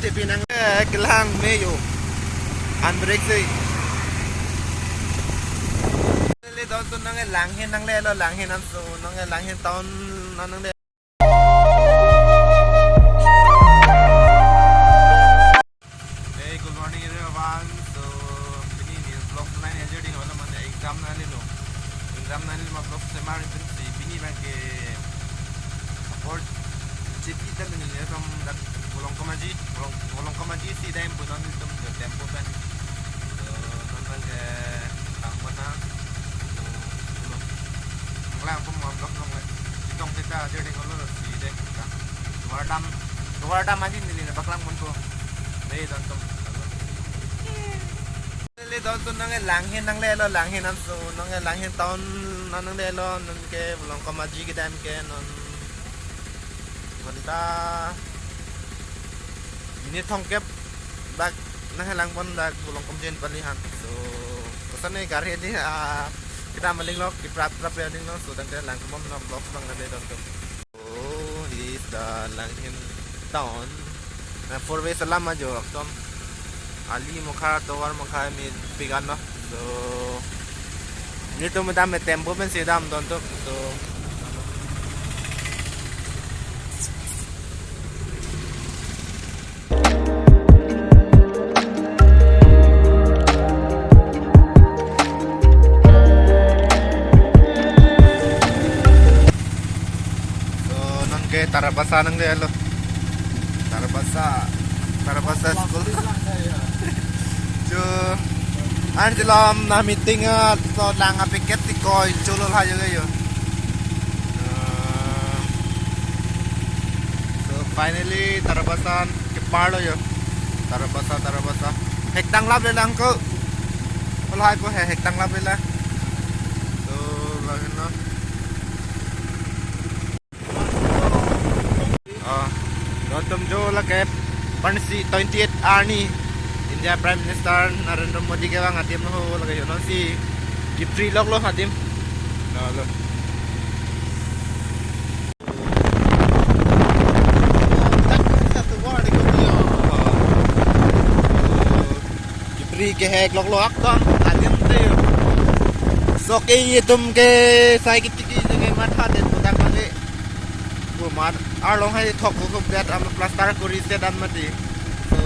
ti pinang kelang meyo unbreak sih le don tu nang langhin nang le lo langhin an so nang langhin taun nang le hey good morning everyone so ini ni vlog na ni jadi wala man exam na ma vlog se mari pin si bini bang ke apport chipi ta ni ne ram dak bolong kamaji si dai punon tum tempo pen so nang ke tang mana lang pun mau blok nong itong kita jadi kalau si deh luar dam aja ni baklang pun ko deh tonton le tonton nang langhin an so nang langhin tahun nang le lo nang ke bolong kamaji ke dam ke non banta ini thongkep bak nang lang pun dak bolong komjen palihan so kesane gari ini kita maling log di prap ya ding no so dan lang kemom na blog bang na dong oh is the langhin town na four way salam ajo tom ali mukha towar mukha mi bigan no so ni to madam me tempo men se dam don to so Tarabasa nang dia lo. Tarabasa school. Jo. An jelam na meeting so lang piket ti koi chulol ha yo. So finally Tarabasa ke par lo yo. Tarabasa. Hektang lap le lang ko. Olai ko hektang lap le la. So lagin no. Gautam Jo lagi pansi 28 Arni India Prime Minister Narendra Modi ke bang hatim lo lagi yon si Jipri log lo hatim lo Jipri ke hek log lo akam hatim te so ke tum ke sai ki ki ke matha den putak mane bu mar Arlong hai thok ko bet am plaster ko reset an mati so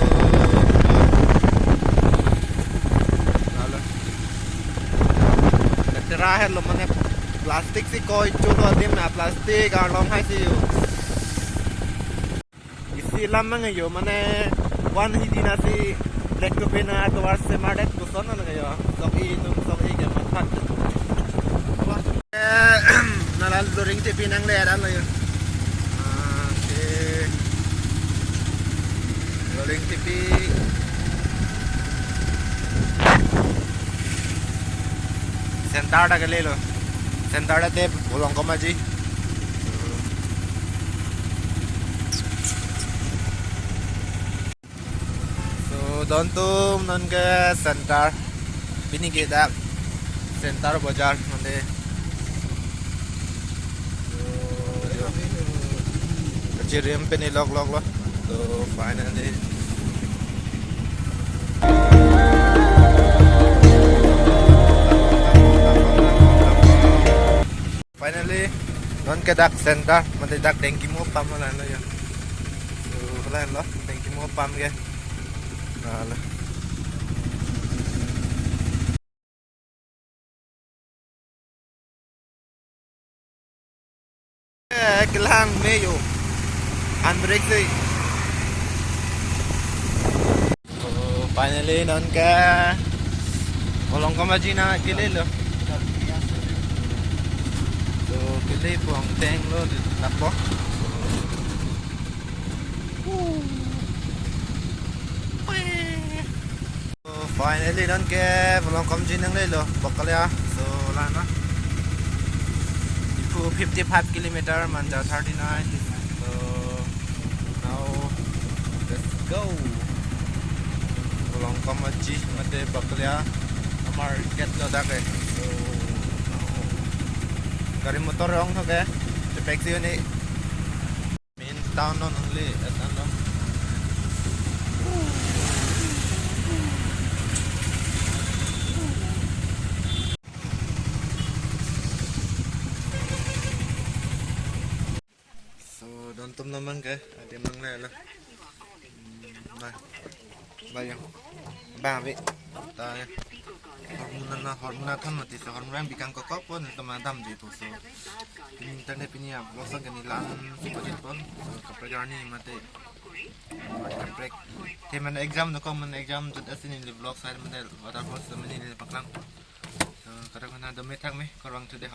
ala tera hai lo mane plastic si ko chulo adim na plastic arlong hai si isi lam mang yo mane one hidina si let ko pena to war se madet ko son na yo so i ke mathat nalal doring te pinang le dan lo yo Rolling TV sentada ke le lo sentada te bolong kamaji so dontum non ke sentar bini ke dak sentar bazar mande kecirim pe ni log lo so finally non ke dak center mate dak dengki mo pam la lo yo so la lo dengki mo pam ke ala kelang meyo unbreak sih so finally non ke bolong kamaji na kile lo Kili puang teng lo di tapo. So finally non ke bolong kamaji nang le lo bakal ya. So lana. Ipu 55 km manja 39. So now let's go. Bolong kamaji mate bakal ya. Amar get lo dak so gari motor rong tho ke taxi ni main town non only at ano Antum naman ka, ati mang lala. Bayang. Bawi. Tayo. Hormona kan mati so hormona bikang kokok pun teman-teman gitu so. Ini internet ini ya, bosan kanilang budget pun. So kapag ni mati. Kapag teman exam no common exam jud asin in the vlog side man waterfall sa manila paklang. So kadang na damit hang me korang tu deh.